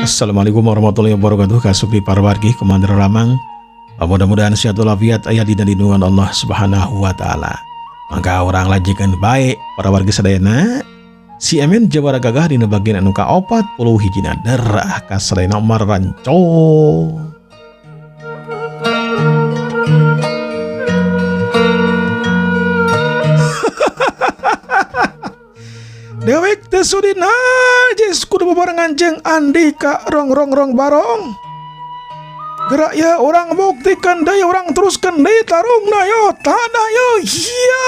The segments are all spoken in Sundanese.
Assalamualaikum warahmatullahi wabarakatuh. Kasubdi parwargi Komandan Ramang. Mudah-mudahan sehat walafiat aya dina lindungan Allah Subhanahu wa taala. Mangga orang lajikan baik para wargi sadayana. Si Emen Jawara gagah dina bagian anu ka-40 hijina derah ka sadayana Umar Ranco. Dewek teh sudina jis kudu bebarengan jeung Andika rong barong. Gerak ya orang buktikan deui orang teruskan deui tarungna yo tada yo hiya.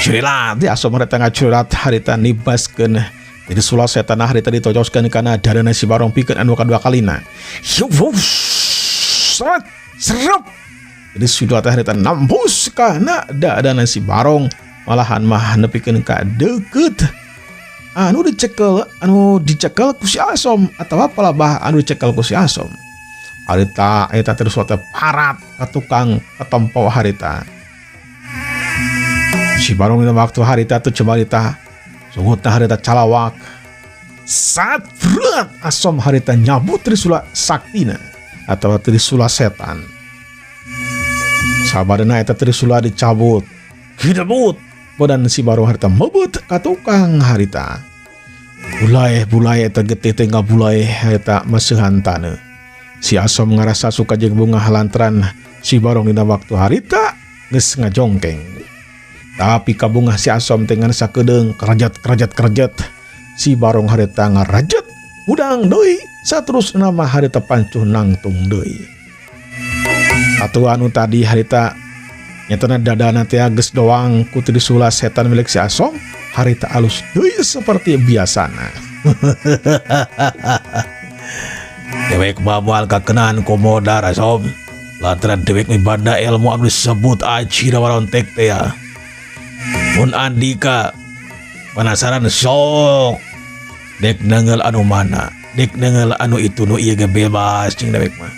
Curilat di asom harita ngacurilat harita nibaskeun jadi sula setan harita ditojoskeun kana darana si barong pikeun anu kadua kalina. Seret serep. Jadi sudah teh harita nambus kana dadana si barong malahan mah nepikeun ka deukeut. Anu dicekel ku si Asom atawa palabah anu dicekel ku si Asom. Harita eta terus teh parat ka tukang ketompo harita. Si barong dina waktu harita teh coba harita sungutna harita calawak. Sat berat Asom harita nyabut trisula saktina atawa trisula setan. Sabarna eta trisula dicabut. Kidebut badan si barong harita mebut ka tukang harita. Bulai eta getih teh ngabulai harita maseuhantana. Si Asom ngarasa suka jeung bunga halantran si barong dina waktu harita geus ngajongkeng. Tapi kabungah si Asom teh ngarasa kedeung kerajat. Si barong harita ngarajat udang deui saterusna mah harita pancuh nangtung deui. Atuh anu tadi harita nyatana dadana teh geus doang ku trisula setan milik si Asom, harita alus deui seperti biasana. Dewek bamual kakenaan komodar Asom. Lantaran dewek mibanda ilmu anu disebut Acira Warontek teh ya. Mun Andika penasaran sok dek neungel anu mana, dek neungel anu itu nu ieu ge bebas cing dewek mah.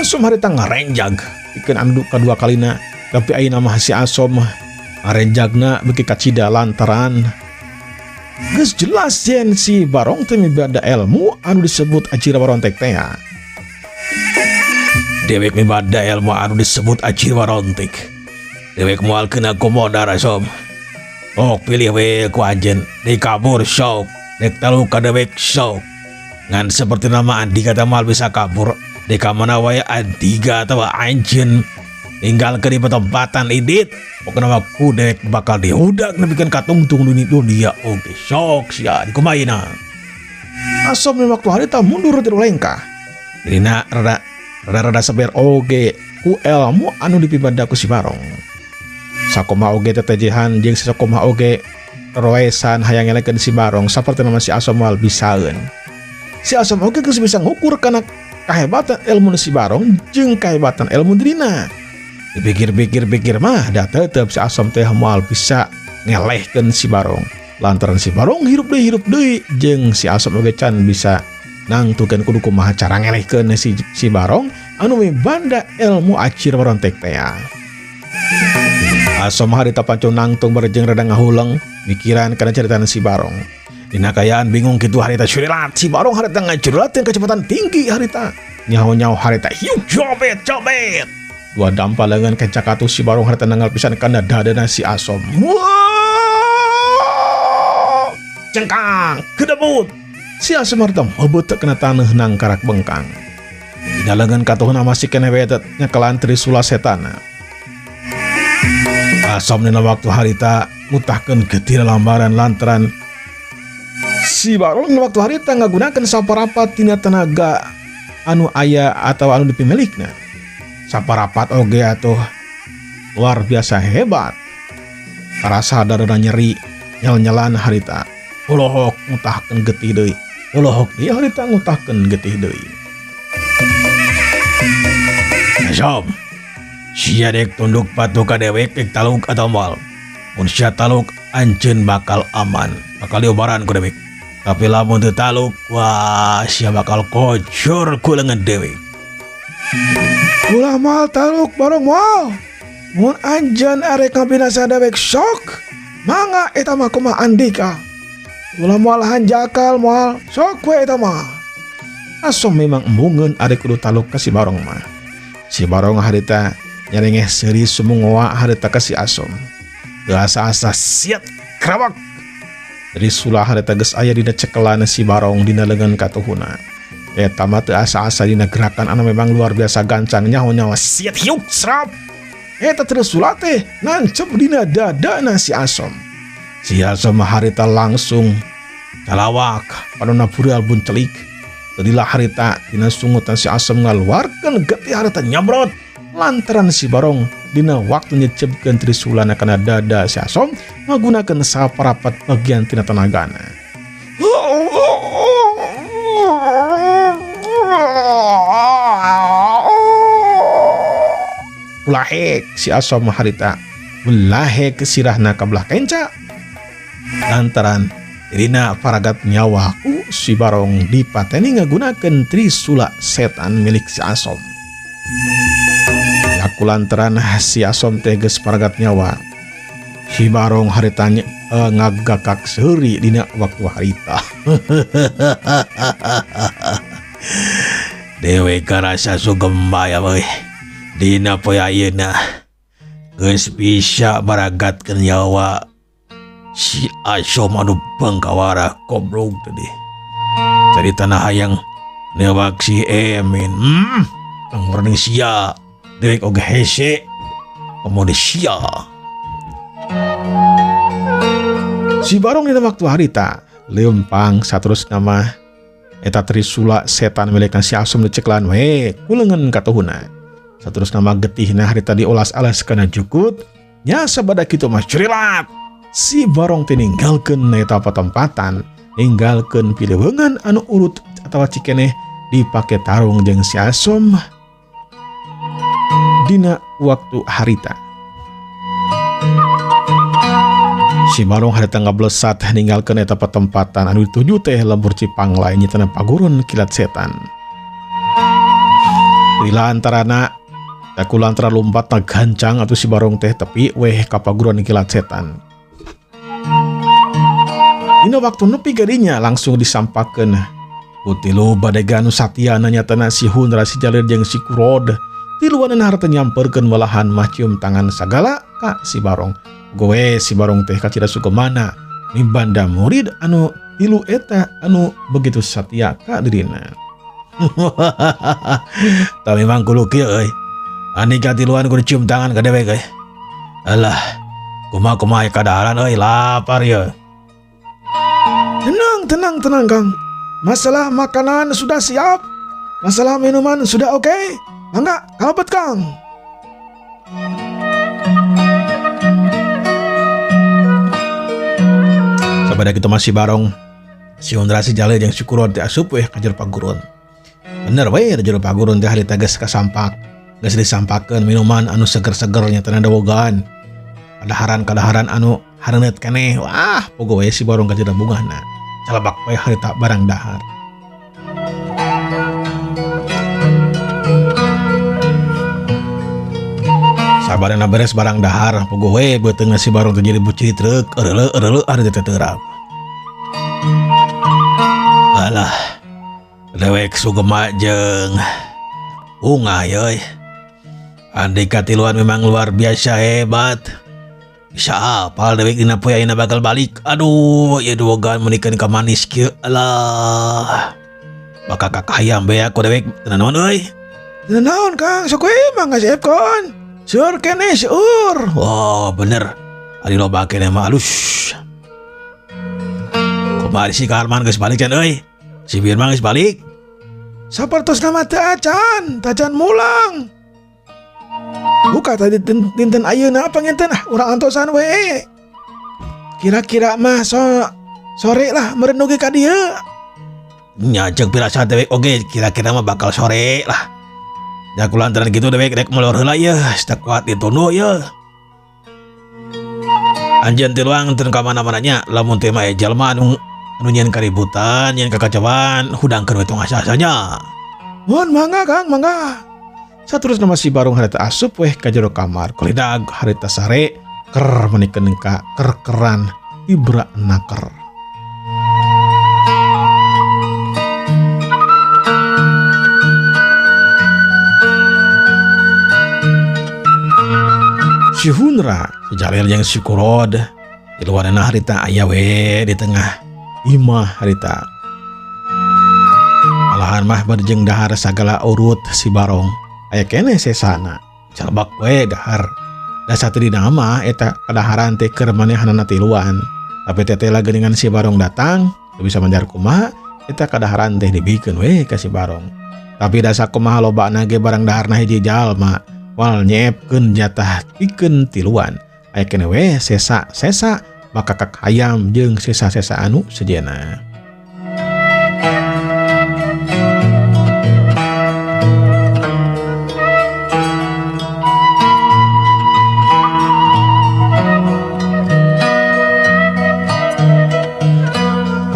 Asom harita ngarenjag pikeun anu kadua kalina tapi ayeuna mah si Asom ngarenjagna beuki kacida lantaran geus jelas yen si barong teh mibanda ilmu anu disebut Acira Warontek teh. Dewek mibanda ilmu anu disebut Acira Warontek. Dewek moal kena komodar Asom. Oh pilih we ku anjeun deui kabur sok dek talu ka dewek sok. Ngan seperti nama Andika teh moal bisa kabur. Deka mana wae Andika atau anjeun tinggal ke di tempatan idit pokoknya aku dek bakal diudak nebikeun katungtung dunia oke sok sia dikumaina. Asom di waktu harita mundur tiru lengkah dina rada sabar oge ku ilmu anu dipibanda ku si barong. Sakoma oge tetejehan jeung sakoma oge roesan hayang ngelekeun si barong saperti nama si Asom moal bisaeun. Si Asom oge geus bisa ngukur kana kahebatan ilmu si barong jeung kahebatan ilmu dirina. Dipikir-pikir mah da tetep si Asom teh moal bisa ngelehkeun si barong. Lantaran si barong hirup deui jeung si Asom oge can bisa nangtukeun kudu kumaha cara ngelehkeun si barong anu mibanda ilmu Acira Warontek teh. Asom harita pancu nangtung bareng rada ngahuleng mikiran kana caritana si barong. Dina kayaan bingung kitu harita curilat si barong harita ngacurilat dengan kecepatan tinggi harita. Nyaho harita hiu jobet. Dua dampalengan kencakatu si barong harita nanggal pisan kana dadana si Asom. Wow! Cengkang, kedebut. Si Asom harita mebet kena taneuh nang karak bengkang. Dina leungeun katuhna masih keneh we nyekelan trisula setana. Asom dina waktu harita mutahkeun getih lambaran lantaran si barong waktu harita ngagunakeun saparapat tina tenaga anu aya atau anu dipimilikna. Saparapat oge atuh luar biasa hebat. Karasa darana nyeri nyel-nyelan harita. Ulohok ngutahkeun getih deui. Ulohok dia harita ngutahkeun getih deui. Asom, sia dek tunduk patuh ka dewek dek taluk atau moal. Mun sia taluk anjeun bakal aman, bakal diobaran ku dewek. Tapi lamun teu taluk, wah sia bakal kocor ku leungeun dewek. Ulah moal taluk bareng moal. Mun anjeun arek ngabinasa dewek sok, mangga eta mah kumaha Andika. Ulah moal hanjakal moal sok we eta mah. Asom memang embungeun arek kudu taluk ka si Barong mah. Si Barong harita nyarengeh seuri sumungoa harita ka si Asom. Teu asa-asa siat krabak. Dari sulah harita geus aya dina cekelan si Barong dina leungeun katuhuna. Eta mah teu asa-asa dina gerakan anu memang luar biasa gancang nyaho-nyaho siat hiuk serap. Eta terus sulah teh nancep dina dadana si Asom. Si Asom harita langsung calawak panonna bureal buncelik. Tadilah harita dina sungutan si Asom ngaluarkeun getih harita nyabrot lantaran si Barong dina waktu nyecepkeun trisulana kana dada si Asom ngagunakeun saparapat bagian tina tenagana. Ulahek si Asom harita ulahek sirahna ka belah kenca lantaran dina paragat nyawa ku si Barong dipateni ngagunakeun trisula setan milik si Asom. Yaku lantaran si Asom teh geus paragat nyawa, si Barong harita ngagakak seuri dina waktu harita. Dewe karasa sugema ya weh. Dina poe ayeuna geus bisa baragatkeun nyawa si Asom anu bangkawara goblok tadi. Cari tanah hayang newak si Emin. Kang murning sia dewek oge hese komode sia. Si Barong dina waktu harita leumpang saterus nama eta trisula setan milik si Asom diceklan we kuleungeun katuhuna. Saterus nama getihna harita diolas-alas kana jukut nya sabada kitu mah curilat. Si Barong teh ninggalkeun eta patempatan, ninggalkeun pileweungan anu urut atawa cikeneh dipake tarung jeung si Asom dina waktu harita. Si Barong harita ngablesat ninggalkeun eta patempatan anu dituju teh lembur Cipanglae nyetana pagurun kilat setan. Lila antarana tak kulantara lompat gancang atau si Barong teh tepi weh ka paguruan kilat setan. Dina waktu nepi gadinya langsung disampakeun ku tilu badega anu satyana nyatana si Hundra si Jalir jeung si Kurod. Tiluanan harta nyamperkeun walahan mah cium tangan sagala ka si Barong. Gowe si Barong teh kacida sugemana mibanda murid anu tilu eta anu begitu satya ka dirina. Tah memang kudu kieu euy. Andika tiluan kudu cium tangan ka dewek euy. Alah, kumaha kadaharan euy lapar ya. Tenang Kang. Masalah makanan sudah siap. Masalah minuman sudah oke. Mangga kalebet Kang. Sabada kitu masih Barong si Hundra si Jalir jeung si Kurod teh asup weh ka jero pagurun. Bener we di jero pagurun teh harita geus kasampak. Geus disampakeun minuman anu seger-seger nya teu dawogan. Kadaharan anu hareuneut keneh. Wah, pogo we si Barong ka jero bungahna. Calebak we harita barang dahar. Sabarana beres barang dahar, pogo we beuteungna si Barong teh jadi buciri treuk eureuleuh harita teh teurap. Alah, dewek sugema jeung ungah euy. Andika tiluan memang luar biasa hebat. Bisa apal dewek dina poe ayeuna bakal balik. Aduh, ieu duogan menikeun ka manis kieu. Alah. Bakal kakayam be aku dewek teu naon euy. Teu naon Kang, sok we mangga siepkeun. Seueur keneh seueur. Oh, bener. Ari loba keneh mah alus. Kumaha si Karman geus balik can euy. Si Birman geus balik. Sapertos nama teu acan mulang. Buka tadi dinten ayeuna panginten urang antosan we. Kira-kira mah sore lah meureun oge ka dieu. Nya ceuk pirasa dewek oge kira-kira mah bakal sore lah. Da kulantaran kitu dewek rek molor heula yeuh, stak kuat ditunduh yeuh. Anjeun tiluang teu ka mana-mana nya, lamun teh mah jalma anu nyieun kaributan, nyieun kakacauan, hudangkeun we tong asa-asanya. Mun mangga Kang, mangga. Saterusna si Barong harita asup weh ka jero kamar. Kolidag harita sare ker menikeun ka kerkeran ibra naker. Si Hunra, si Jalil yang si Kurod, di luarna harita aya we di tengah imah harita. Malahan mah berjeng dahar sagala urut si Barong. Aya kene sesana, calbak we dahar. Da satu di nama eta kadaharan teh keur manehanana tiluan. Tapi tetela geuningan si Barong datang, teu bisa manjar kumaha, eta kadaharan teh dibikeun we ka si Barong. Tapi da sakumaha lobana ge barang daharna hiji jalma. Wal nyiepkeun jatah pikeun tiluan. Aya kene we sesa-sesa makakak hayam jeung sesa-sesa anu sejenna.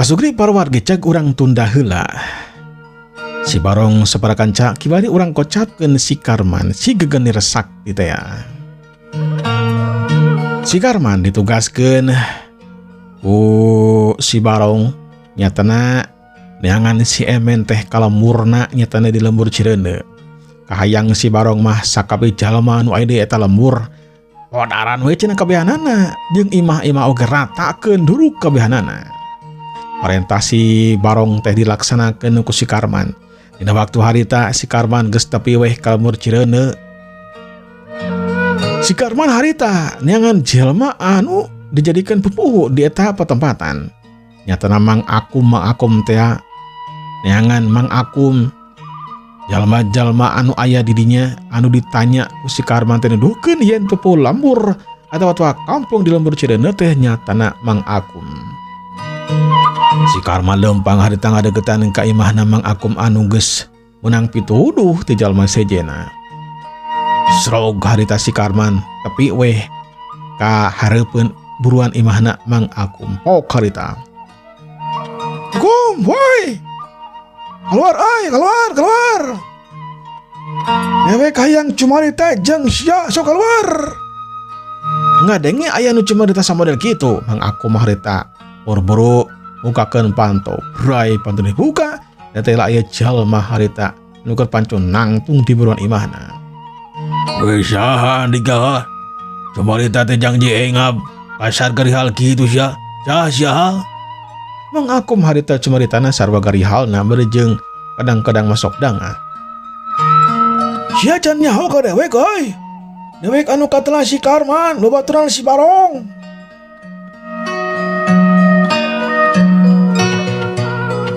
Kasugri parwargi cek urang tunda heula. Si Barong saparakan cak kibari urang kocapkeun si Karman si gegenir sakti teh. Si Karman ditugaskeun ku si Barong nyatana neangan si Emen teh kalemurna nyatana di lembur Cireuneu. Kahayang si Barong mah sakabeh jalma anu aya di eta lembur podaran we cenah kabehanana jeung imah-imah oge ratakeun duruk kabehanana. Parentah si Barong teh dilaksanakeun ku si Karman. Dina waktu harita si Karman geus tepi weh ka lembur Cireuneu. Si Karman harita neangan jelma anu dijadikan pupuhu di eta patempatan. Nyatana Mang Akum teh neangan Mang Akum jalma-jalma anu aya di dinya anu ditanya ku si Karman teh nuduhkeun yen pupuh lembur atawa kampung di lembur Cireuneu teh nyatana Mang Akum. Si Karman lempang harita ngadegetan ka imahna Mang Akum anu geus menang pituduh ti jalma sejena. Srog harita si Karman tepi weh ka hareupeun buruan imahna Mang Akum. Pok harita. Kum, woi. Keluar ay, keluar. Dewe hayang cumarita jeung sia sok keluar. Ngadenge aya nu cumarita samodel kitu, Mang Akum harita buru-buru bukakeun panto. Brai panto dibuka, datela aya jalma harita nu keur pancun nangtung di buruan imahna. Weh saha digawa? Cumarita teh janji engab pasar garihal kitu sia. Sia. Mang Akum harita cumaritana sarwa garihalna berejeung kadang-kadang masok danga. Sia can nyaho ka dewek euy. Dewek anu katelah si Karman, babaturan si Barong.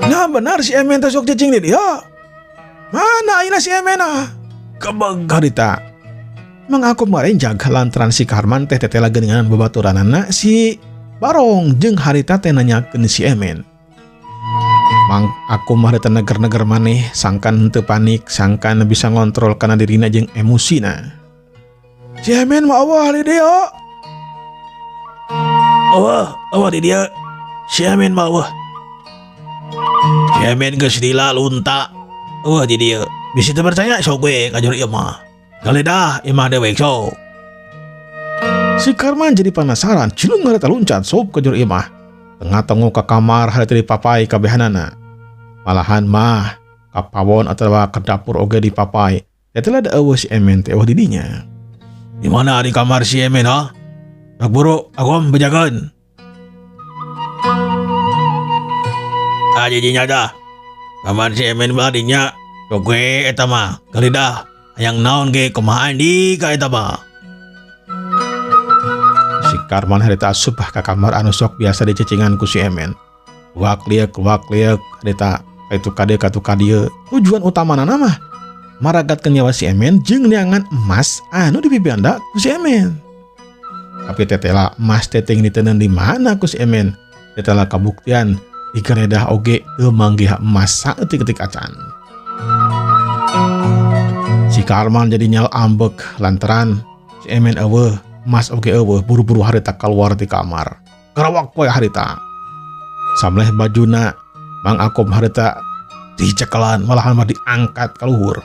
Nah benar si Emen teh sok cicing di dia. Mana ayeuna si Emen ah? Kebeg harita. Mang Akum marenjag lantaran si Karman teh tetela geuningan babaturanana si Barong jeung harita teh nanyakeun si Emen. Mang Akum harita neger-neger maneh sangkan henteu panik, sangkan bisa ngontrol kana dirina jeung emosina. Si Emen mah eueuh di dieu. Eueuh di dieu. Si Emen mah eueuh. Si Emen geus dilalunta. Eueuh di dieu. Bisa teu percaya sok we ka jero ieu mah. Galedah imah dewek sok. Si Karman jadi penasaran, cilung harita luncat sok ke jero imah. Tengah tengok ke kamar harita dipapai kabehanana. Malahan mah ka pawon atawa ke dapur oge dipapai. Tetela da eueuh si Emen teh eueuh di dinya. Di mana di kamar si Emen ha? Rek buru Akum bejakeun. Jijinya dah. Kamar si Emen mah dinya. Sok we eta mah. Galedah hayang naon ge kumaha di ka eta mah. Si Karman harita asup ka kamar anu sok biasa dicecingan ku si Emen. Wak liek harita kaitu kade katu kadieu. Tujuan utamana mah maragatkeun nyawa si Emen jeung neangan emas anu dipipanda ku si Emen. Tapi tetela emas teh teuing diteuneun di mana ku si Emen. Tetela kabuktian dikeredah oge teu manggih emas saeutik-eutik acan. Si Karman jadi nyal ambek lantaran si Emen eueuh emas oge eueuh buru-buru harita keluar di kamar. Karawak poe harita. Samleh bajuna Mang Akum harita dicekelan malahan mah diangkat ka luhur.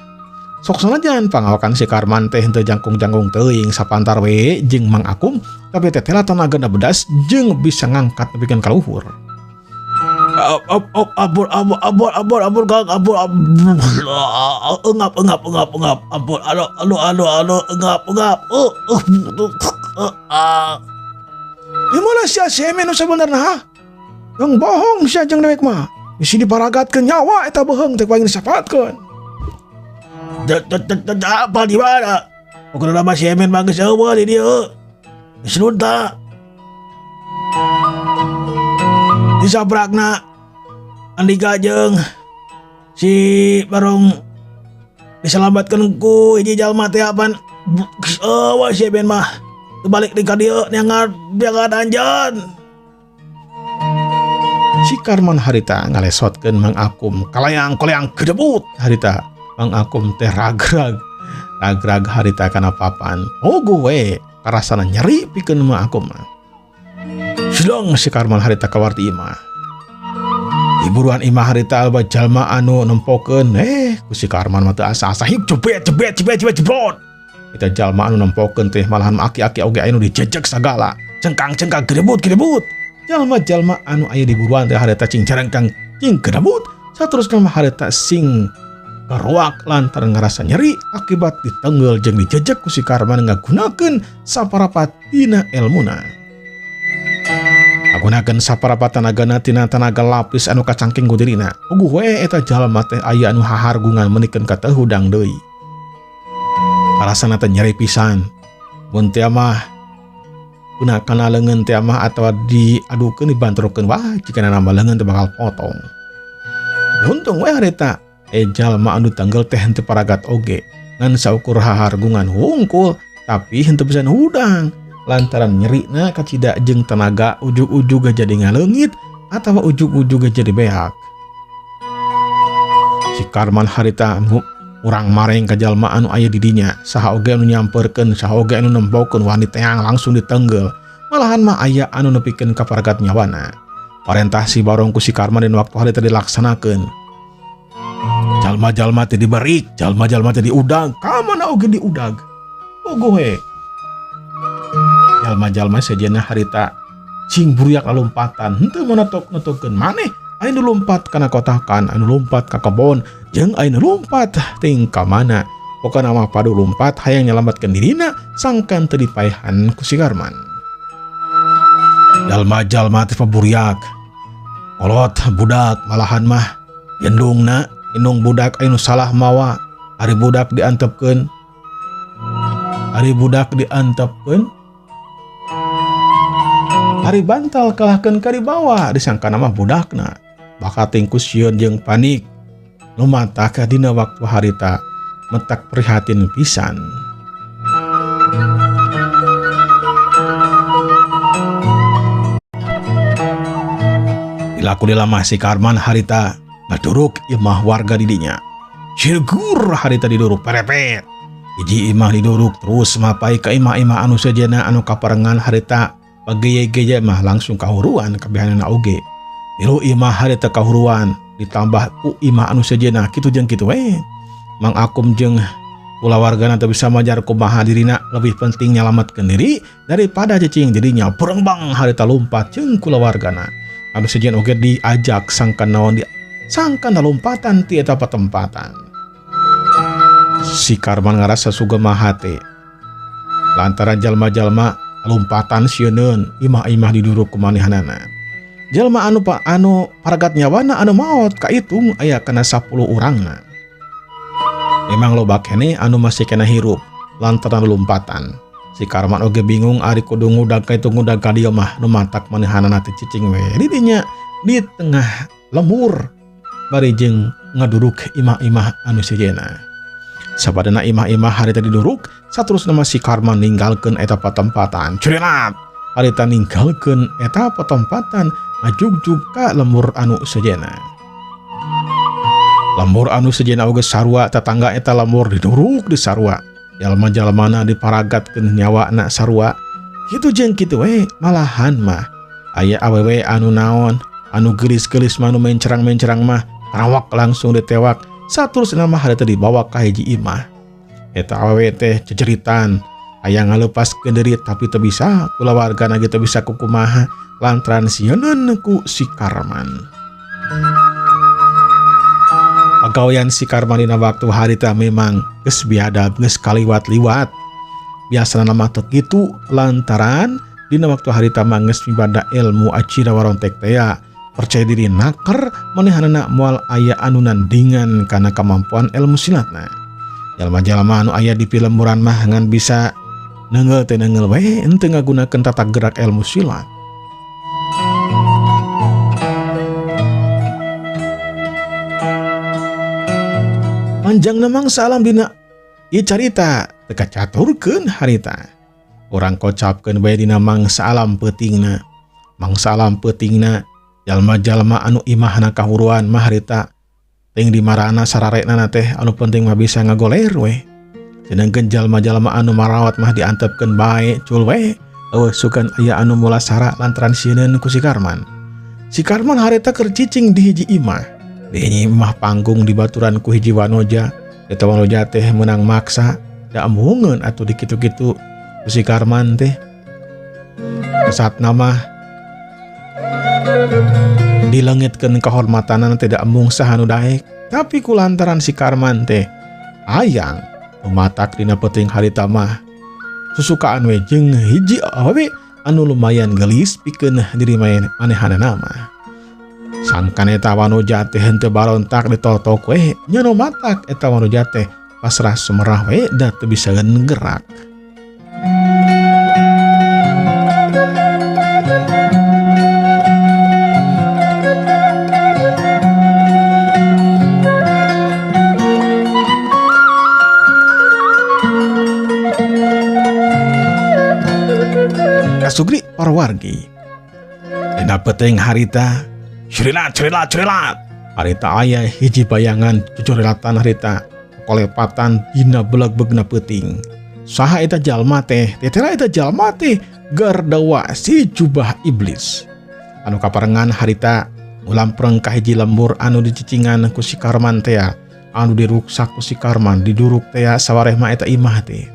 Sok sanajan pangawakan si Karman teh henteu jangkung-jangkung teuing sapantar we jeung Mang Akum, tapi tetela tenagana bedas jeung bisa ngangkat nepikeun ka luhur. Ampun Kang, ampun engap ampun aduh engap Gimana sia semen nu sabenerna ha? Yang bohong sia jeung dewek mah. Bisi diparagatkeun nyawa eta beheung teh paling disapatkeun. apa di mana? Pokoknya nama semen mah geus eueuh di dieu. Geus lunta. Disabrakna Andika jeung si Barong diselamatkeun ku hiji jalma teh apan eueuh semen mah teu balik di ka dieu niangan anjeun. Si Karman harita ngalesotkeun Mang Akum kalayang-koleang gedebut harita. Mang Akum teh ragrag harita kana papan. Ogo we karasana nyeri pikeun Mang Akum. Sedang si Karman harita kawarti imah. Iburuan imah harita alba jalma anu nempokeun ku si Karman mah teu asa-asa hiuk jebet jebrot. Eta jalma anu nempokeun teh malahan aki-aki oge anu dijejeg sagala. Cengkang-cengkang gedebut. Jalma-jalma anu aya di buruan teh harita cing carengkang cing gedebut. Saterusna mah harita sing karuak lantaran ngerasa nyeri akibat ditenggel jeung dijejeg ku si Karman ngagunakeun saparapat tina elmuna. Agunakeun saparapat tanagana tina tanaga lapis anu kacangking ku dirina. Uguh we eta jalma teh aya anu hahargungan menikeun ka teu hudang deui. Karasana teh nyeri pisan. Mun teh mah gunakan leungeun teh mah atawa diadukeun dibantrokeun wah jika nambah leungeun teh bakal potong. Untung we harita jalma anu tanggel teh henteu paragat oge ngan saukur hahargungan hungkul tapi henteu pisan hudang lantaran nyerina kacida jeung tenaga ujug-ujuga jadi ngaleungit atawa ujug-ujuga jadi beak. Si Karman harita urang mareng ka jalma anu aya di dinya saha oge anu nyamperkeun saha oge anu nembokeun wanita yang langsung ditenggel malahan mah aya anu nepikeun ka paragat nyawana. Parentah si Barong ku si Karman dan waktu harita dilaksanakeun. Jalma-jalma teh diberik, jalma-jalma teh diudag, kamana oge diudag. Ogo we. Jalma-jalma sejenna harita cing buriak lompatan, henteu menotok-notokkeun maneh anu lompat kana kotakan, anu lompat ka kebon, jeung anu lompat ting ka mana. Pokona mah padu lompat hayang nyelamatkeun dirina sangkan teu dipaehan ku si Karman. Jalma-jalma teh paburiak. Kolot budak malahan mah gendungna indung budak anu salah mawa ari budak diantepkeun ari bantal kalahkeun ka dibawa disangka nama budakna bakal tingkus sieun jeung panik lumatah ka dina waktu harita metak prihatin pisan. Dilaku lama si Karman harita ngaduruk imah warga didinya. Syukur harita diduruk perepet. Hiji imah diduruk terus mapai ke imah-imah anu sejenna anu kaparengan harita pageye-geye mah langsung kahuruan kabehanana oge. Tilu imah harita kahuruan ditambah ku imah anu sejenna kitu jeung kitu we. Mang Akum jeung kulawargana teu bisa majar kumaha dirina lebih penting nyalametkeun diri daripada cicing dirinya berengbang harita lompat jeung kulawargana. Anu sejen oge diajak sangkan naon sangkan lompatan ti eta patempatan. Si Karman ngarasa sugema hate lantaran jalma-jalma lompatan sieun imah-imah diduruk ku manehanana. Jalma anu paragat nyawana anu maot kaitung aya kana 10 urangna. Memang loba keneh anu masih kena hirup lantaran lompatan. Si Karman oge bingung ari kudu ngudag ka itu ngudag ka dieu mah nu matak manehanana teh cicing we di dinya di tengah lemur bari jeung ngaduruk imah-imah anu sejenna. Sabadana imah-imah harita diduruk saterusna si Karman ninggalkeun eta patempatan. Curelat harita ninggalkeun eta patempatan ngajugjug ka lemur anu sejenna. Lemur anu sejenna oge sarua tetangga eta lemur diduruk di sarua. Jalma-jalmana diparagatkeun nyawana sarua. Kitu jeung kitu we malahan mah aya awewe anu naon anu geulis-geulis mah anu mencerang-mencerang mah karawak langsung ditewak saterusna mah harita dibawa ka hiji imah. Eta awewe teh ceceritan aya ngalepas genderit tapi teu bisa kulawargana ge teu bisa kukumaha lantaran sieun ku si Karman. Pagawean si Karman dina waktu harita memang geus biadab geus kaliwat-liwat. Biasana mah teu kitu lantaran dina waktu harita mah geus mibanda ilmu acira warontek teh percaya diri naker manehanana moal aya anu nandingan kana kemampuan ilmu silatna. Jalma-jalma anu aya di pilemuran mah ngan bisa neungeul teh neungeul we henteu ngagunakeun tata gerak ilmu silat. Panjangna mangsa alam dina ieu carita teu kacaturkeun harita. Urang kocapkeun bae dina mangsa alam peutingna. Mangsa alam peutingna jalma-jalma anu imahna kahuruan mah harita ting dimarana sararekna teh anu penting mah bisa ngagoler we. Sedangkeun jalma-jalma anu marawat mah diantepkeun bae cul we. Eueuh sukan aya anu mulasara lantaran sieun ku si Karman. Si Karman harita keur cicing di hiji imah. Di hiji imah panggung dibaturan ku hiji wanoja. Eta wanoja teh meunang maksa da amungeun atuh dikitu-kitu ku si Karman teh. Saatna mah dilengitkeun kahormatanan tidak amung sahanu daek, tapi kulantaran si Karman teh ayang mematak dina peuting harita mah susukaan we jeung hiji awewe anu lumayan gelis pikeun diri manehanana mah. Sangkan eta wanoja teh henteu barontak ditotok we nya nu matak eta wanoja teh pasrah sumerah we da teu bisa gerak. Kasugri parwargi dina peuting harita curilat harita aya hiji bayangan cucurilatan harita kolepatan dina beleg-begna peuting. Saha eta jalma teh? Tetera eta jalma teh Gardawa si jubah iblis. Anu kaparengan harita ulampreng ka hiji lembur anu dicicingan ku si Karman teh anu diruksak ku si Karman diduruk teh sawareh mah eta imah teh.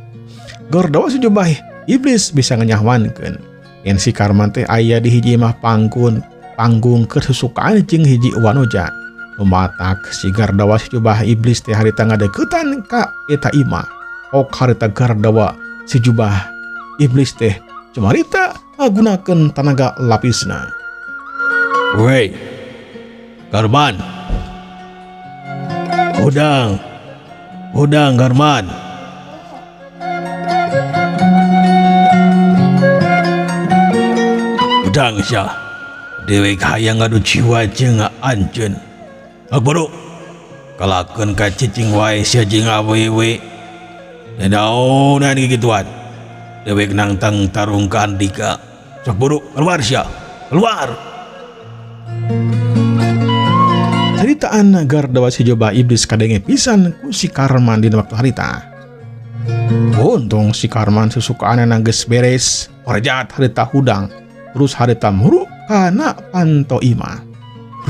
Gardawa si jubah iblis bisa nganyahwankeun yen si Karman teh aya di hiji imah panggung kesusukaan jeung hiji wanoja. Lumatak si Gardawa si jubah iblis teh harita ngadeuketan ka eta imah. Ok harita Gardawa si jubah iblis teh cumarita ngagunakeun tanaga lapisna. Woi, Karman. Udang Karman. Udang sia. Dewek hayang ngadu jiwa jeung anjeun. Akbaro. Kalakeun ka cicing wae sia jeung awewe. Daonan gituan. Dewek nangtang tarung ka Andika. Sok buru keluar sia. Keluar. Ceritaan Gardawa si jubah iblis kadenge pisan ku si Karman dina waktu harita. Untung si Karman susukaanna geus beres, parjat harita hudang, terus harita muru kana panto imah.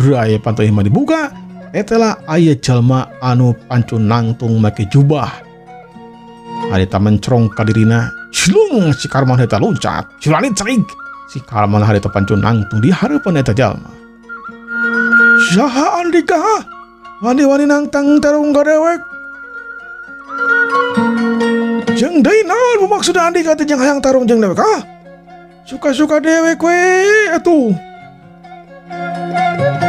Raya panto imah dibuka, etela aya jalma anu pancun nangtung make jubah. Harita mencrong ka dirina, cilung si Karman harita loncat, cilanit cerig. Si Karman harita pancun nangtung di hareupeun eta jalma. Saha Andika? Wani-wani nangtang tarung ka dewek. Jeung deui naon maksud Andika teh jeung hayang tarung jeung dewek ha? Suka-suka dewek we atuh.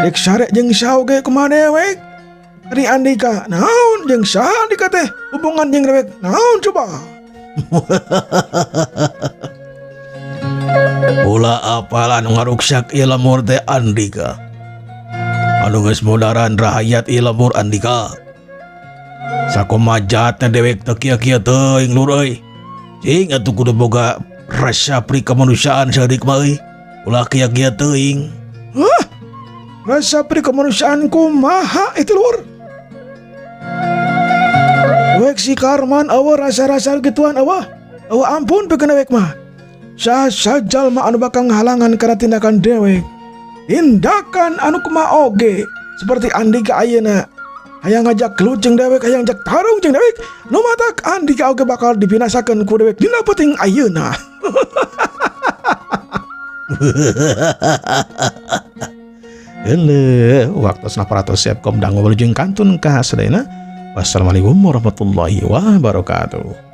Dek sare jeung saha ge kumaha dewek? Ari Andika naon jeung saha Andika teh hubungan jeung dewek naon coba? Ulah apalan ngaruksak ieu lemur teh Andika. Anu geus modaran rahayat ieu lemur Andika. Sakumaha jahatna dewek teu kieu-kieu teuing lur euy. Cing atuh kudu boga rasa pri kemanusiaan saeutik mah euy. Ulah kieu-kieu teuing. Hah? Rasa pri kemanusiaan kumaha itu lur? Dewek si Karman eueuh rasa-rasa gituan eueuh. Eueuh ampun pikeun dewek mah. Saha jalma anu bakal ngahalangan kana tindakan dewek. Tindakan anu kumaha oge seperti Andika ayeuna hayang ngajak gelut jeung dewek, hayang ngajak tarung jeung dewek, nu matak Andika oge bakal dibinasakeun ku dewek dina peuting ayeuna. Heuleuh, waktosna paratos Sepkom dangu wilujeng kantun ka sadayana. Wassalamualaikum warahmatullahi wabarakatuh.